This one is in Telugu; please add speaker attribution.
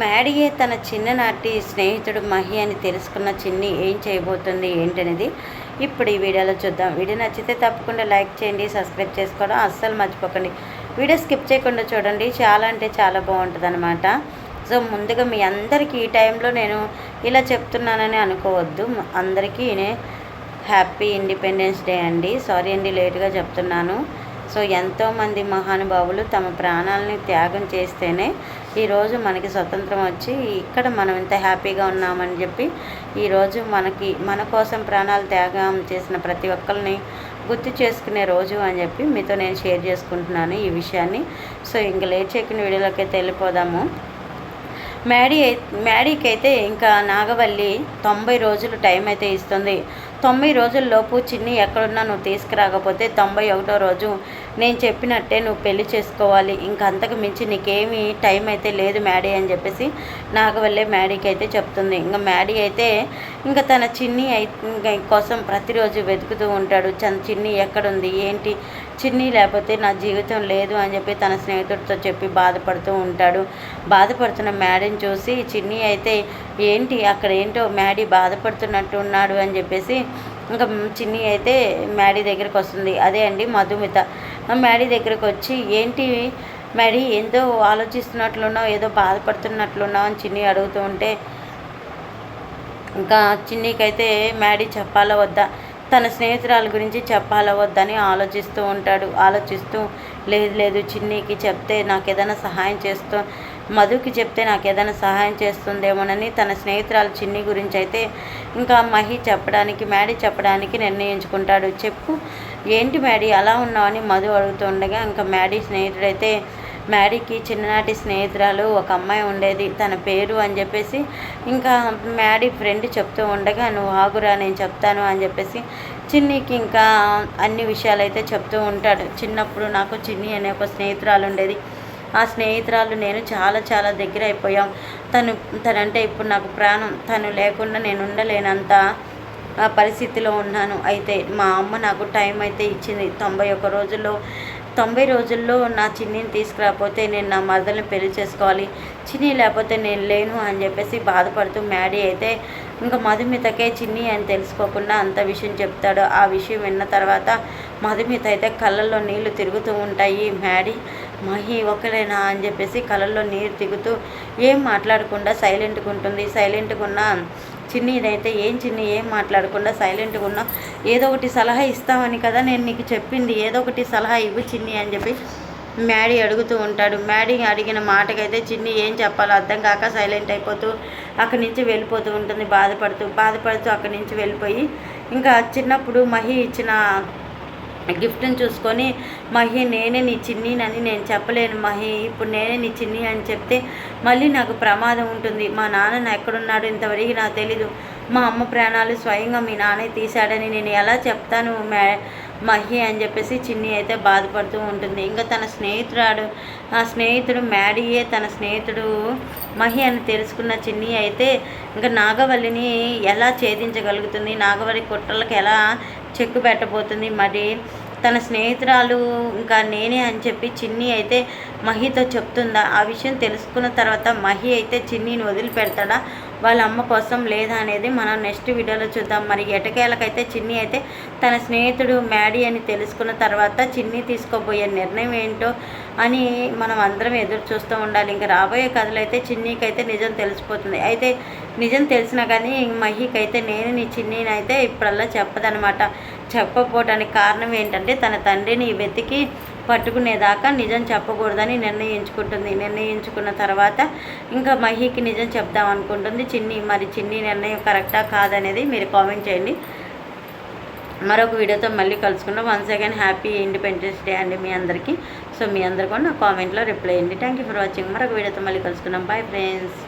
Speaker 1: మ్యాడీయే తన చిన్ననాటి స్నేహితుడు మహి అని తెలుసుకున్న చిన్ని ఏం చేయబోతుంది ఏంటనేది ఇప్పుడు ఈ వీడియోలో చూద్దాం. వీడియో నచ్చితే తప్పకుండా లైక్ చేయండి, సబ్స్క్రైబ్ చేసుకోవడం అస్సలు మర్చిపోకండి. వీడియో స్కిప్ చేయకుండా చూడండి, చాలా అంటే చాలా బాగుంటుంది అనమాట. సో ముందుగా మీ అందరికీ ఈ టైంలో నేను ఇలా చెప్తున్నానని అనుకోవద్దు. అందరికీ హ్యాపీ ఇండిపెండెన్స్ డే అండి. సారీ అండి, లేట్గా చెప్తున్నాను. సో ఎంతోమంది మహానుభావులు తమ ప్రాణాలని త్యాగం చేస్తేనే ఈరోజు మనకి స్వతంత్రం వచ్చి ఇక్కడ మనం ఇంత హ్యాపీగా ఉన్నామని చెప్పి ఈరోజు మన కోసం ప్రాణాలు త్యాగం చేసిన ప్రతి ఒక్కరిని గుర్తు చేసుకునే రోజు అని చెప్పి మీతో నేను షేర్ చేసుకుంటున్నాను ఈ విషయాన్ని. సో ఇంక లేట్ చేయకుండా వీడియోలోకి అయితే వెళ్ళిపోదాము. మ్యాడీకి అయితే ఇంకా నాగవల్లి 90 రోజులు టైం అయితే ఇస్తుంది. 90 రోజుల్లోపు చిన్ని ఎక్కడున్నా నువ్వు తీసుకురాకపోతే 91వ రోజు నేను చెప్పినట్టే నువ్వు పెళ్లి చేసుకోవాలి, ఇంకా అంతకు మించి నీకేమీ టైం అయితే లేదు మ్యాడీ అని చెప్పేసి నాగవల్లే మ్యాడీకి అయితే చెప్తుంది. ఇంకా మ్యాడీ అయితే ఇంకా తన చిన్ని కోసం ప్రతిరోజు వెతుకుతూ ఉంటాడు. చిన్ని ఎక్కడుంది ఏంటి, చిన్ని లేకపోతే నా జీవితం లేదు అని చెప్పి తన స్నేహితుడితో చెప్పి బాధపడుతూ ఉంటాడు. బాధపడుతున్న మ్యాడీని చూసి చిన్ని అయితే ఏంటి అక్కడ ఏంటో మ్యాడీ బాధపడుతున్నట్టు ఉన్నాడు అని చెప్పేసి ఇంకా చిన్ని అయితే మ్యాడీ దగ్గరికి వస్తుంది. అదే అండి మధుమిత. మ్యాడీ దగ్గరికి వచ్చి ఏంటి మ్యాడీ ఏదో ఆలోచిస్తున్నట్లున్నావు, ఏదో బాధపడుతున్నట్లున్నావు అని చిన్ని అడుగుతూ ఉంటే ఇంకా చిన్నికైతే మ్యాడీ చెప్పాలా వద్దా, తన స్నేహితురాల గురించి చెప్పాలా వద్దని ఆలోచిస్తూ లేదు చిన్నికి చెప్తే నాకు ఏదైనా సహాయం మధుకి చెప్తే నాకు ఏదైనా సహాయం చేస్తుందేమోనని తన స్నేహితురాలు చిన్ని గురించి అయితే ఇంకా మ్యాడీ చెప్పడానికి నిర్ణయించుకుంటాడు. చెప్పు ఏంటి మ్యాడీ అలా ఉన్నావని మధు అడుగుతుండగా ఇంకా మ్యాడీ స్నేహితుడైతే మ్యాడీకి చిన్ననాటి స్నేహితురాలు ఒక అమ్మాయి ఉండేది, తన పేరు అని చెప్పేసి ఇంకా మ్యాడీ ఫ్రెండ్ చెప్తూ ఉండగా నువ్వు ఆగురా నేను చెప్తాను అని చెప్పేసి చిన్నికి ఇంకా అన్ని విషయాలు అయితే చెప్తూ ఉంటాడు. చిన్నప్పుడు నాకు చిన్ని అనే ఒక స్నేహితురాలు ఉండేది, ఆ స్నేహితురాలు నేను చాలా చాలా దగ్గర అయిపోయాం. తనంటే ఇప్పుడు నాకు ప్రాణం, తను లేకుండా నేను ఉండలేనంత ఆ పరిస్థితిలో ఉన్నాను. అయితే మా అమ్మ నాకు టైం అయితే ఇచ్చింది 90 రోజుల్లో నా చిన్నిని తీసుకురాకపోతే నేను నా మరదల్ని పెళ్లి చేసుకోవాలి, చిన్ని లేకపోతే నేను లేను అని చెప్పేసి బాధపడుతూ మ్యాడీ అయితే ఇంకా మధుమితకే చిన్ని అని తెలుసుకోకుండా అంత విషయం చెప్తాడు. ఆ విషయం విన్న తర్వాత మధుమిత అయితే కళ్ళల్లో నీళ్లు తిరుగుతూ ఉంటాయి. మహి ఒకరేనా అని చెప్పేసి కళ్ళల్లో నీరు తిరుగుతూ ఏం మాట్లాడకుండా సైలెంట్గా ఉంటుంది. సైలెంట్గా ఉన్న చిన్నీదైతే చిన్ని ఏం మాట్లాడకుండా సైలెంట్గా ఉన్నా, ఏదో ఒకటి సలహా ఇస్తామని కదా నేను నీకు చెప్పింది, ఏదో ఒకటి సలహా ఇవ్వు చిన్ని అని చెప్పి మ్యాడీ అడుగుతూ ఉంటాడు. మ్యాడీ అడిగిన మాటకైతే చిన్ని ఏం చెప్పాలో అర్థం కాక సైలెంట్ అయిపోతూ అక్కడి నుంచి వెళ్ళిపోతూ ఉంటుంది. బాధపడుతూ అక్కడి నుంచి వెళ్ళిపోయి ఇంకా చిన్నప్పుడు మహి ఇచ్చిన గిఫ్ట్ని చూసుకొని మహి నేనే నీ చిన్నీనని నేను చెప్పలేను మహి, ఇప్పుడు నేనే నీ చిన్ని అని చెప్తే మళ్ళీ నాకు ప్రమాదం ఉంటుంది, మా నాన్న ఎక్కడున్నాడు ఇంతవరకు నాకు తెలీదు, మా అమ్మ ప్రాణాలు స్వయంగా మీ నాన్నే తీశాడని నేను ఎలా చెప్తాను మహి అని చెప్పేసి చిన్ని అయితే బాధపడుతూ ఉంటుంది. ఇంకా తన స్నేహితుడు మ్యాడీయే తన స్నేహితుడు మహి అని తెలుసుకున్న చిన్ని అయితే ఇంకా నాగవల్లిని ఎలా ఛేదించగలుగుతుంది, నాగవల్లి కుట్రలకు ఎలా చెక్కు పెట్టబోతుంది, మరి తన స్నేహితురాలు ఇంకా నేనే అని చెప్పి చిన్ని అయితే మహితో చెప్తుందా, ఆ విషయం తెలుసుకున్న తర్వాత మహి అయితే చిన్నిని వదిలిపెడతాడా వాళ్ళ అమ్మ కోసం లేదా అనేది మనం నెక్స్ట్ వీడియోలో చూద్దాం. మరి ఎటకేలకైతే చిన్ని అయితే తన స్నేహితుడు మ్యాడీ అని తెలుసుకున్న తర్వాత చిన్ని తీసుకోబోయే నిర్ణయం ఏంటో అని మనం అందరం ఎదురు చూస్తూ ఉండాలి. ఇంకా రాబోయే కథలు అయితే చిన్నికైతే నిజం తెలిసిపోతుంది. అయితే నిజం తెలిసినా కానీ మహికైతే నేను నీ చిన్నీని అయితే ఇప్పుడల్లా చెప్పదనమాట. చెప్పకపోవడానికి కారణం ఏంటంటే తన తండ్రిని వెతికి పట్టుకునేదాకా నిజం చెప్పకూడదని నిర్ణయించుకున్న తర్వాత ఇంకా మహికి నిజం చెప్దాం అనుకుంటుంది చిన్ని. మరి చిన్ని నిర్ణయం కరెక్టా కాదనేది మీరు కామెంట్ చేయండి. మరొక వీడియోతో మళ్ళీ కలుసుకుందాం. Once again happy independence day అండి మీ అందరికీ. సో మీ అందరు కూడా నా కామెంట్లో రిప్లై చేయండి. Thank you for watching. మరొక వీడియోతో మళ్ళీ కలుసుకుందాం. Bye friends.